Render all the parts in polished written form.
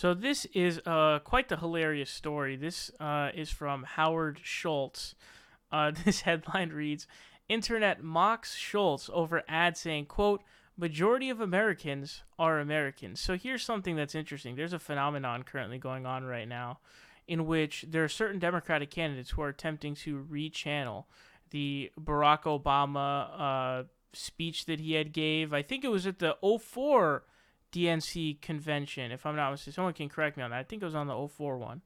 So this is quite the hilarious story. This is from Howard Schultz. This headline reads, Internet mocks Schultz over ad saying, quote, majority of Americans are Americans. So here's something that's interesting. There's a phenomenon currently going on right now in which there are certain Democratic candidates who are attempting to rechannel the Barack Obama speech that he had gave. I think it was at the '04 DNC convention, if I'm not mistaken. Someone can correct me on that. I think it was on the '04 one.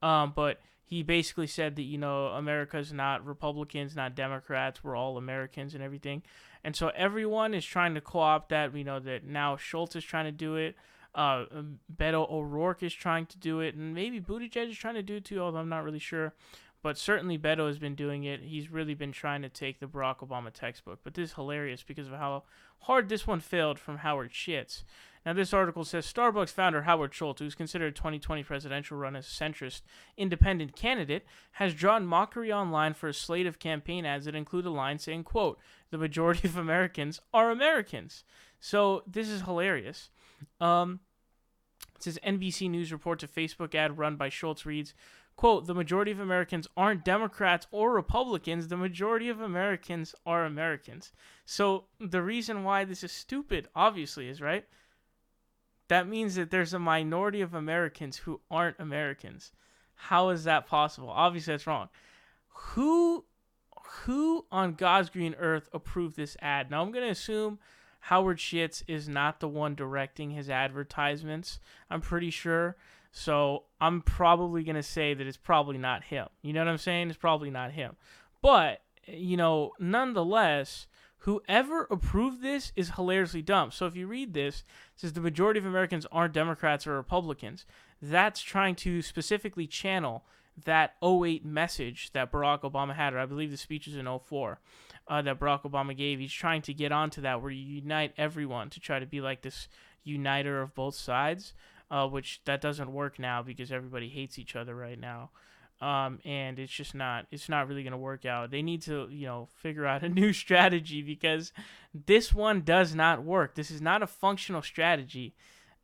But he basically said that, America's not Republicans, not Democrats. We're all Americans and everything. And so everyone is trying to co-opt that. We know that now Schultz is trying to do it. Beto O'Rourke is trying to do it. And maybe Buttigieg is trying to do it too, although I'm not really sure. But certainly Beto has been doing it. He's really been trying to take the Barack Obama textbook. But this is hilarious because of how hard this one failed from Howard Schitz. Now, this article says Starbucks founder Howard Schultz, who's considered a 2020 presidential run as a centrist independent candidate, has drawn mockery online for a slate of campaign ads that include a line saying, quote, the majority of Americans are Americans. So this is hilarious. It says NBC News reports a Facebook ad run by Schultz reads, quote, the majority of Americans aren't Democrats or Republicans. The majority of Americans are Americans. So the reason why this is stupid, obviously, is right. That means that there's a minority of Americans who aren't Americans. How is that possible? Obviously, that's wrong. Who on God's green earth approved this ad? Now, I'm going to assume Howard Schitz is not the one directing his advertisements. I'm pretty sure. So I'm probably going to say that it's probably not him. You know what I'm saying? It's probably not him. But, nonetheless, whoever approved this is hilariously dumb. So if you read this, it says the majority of Americans aren't Democrats or Republicans. That's trying to specifically channel that '08 message that Barack Obama had, or I believe the speech is in '04 that Barack Obama gave. He's trying to get onto that where you unite everyone to try to be like this uniter of both sides, which that doesn't work now because everybody hates each other right now. And it's not really going to work out. They need to, figure out a new strategy because this one does not work. This is not a functional strategy.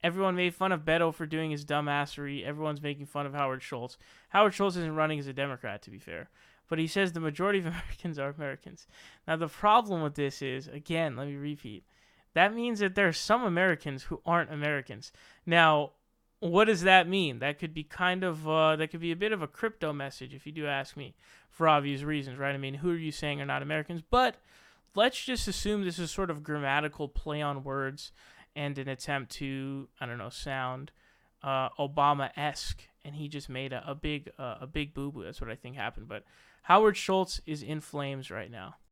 Everyone made fun of Beto for doing his dumbassery. Everyone's making fun of Howard Schultz. Howard Schultz isn't running as a Democrat, to be fair. But he says the majority of Americans are Americans. Now, the problem with this is, again, let me repeat, that means that there are some Americans who aren't Americans. Now, what does that mean? That could be that could be a bit of a crypto message, if you do ask me, for obvious reasons, right? I mean, who are you saying are not Americans? But let's just assume this is sort of grammatical play on words and an attempt to, sound Obama-esque, and he just made a big boo-boo. That's what I think happened. But Howard Schultz is in flames right now.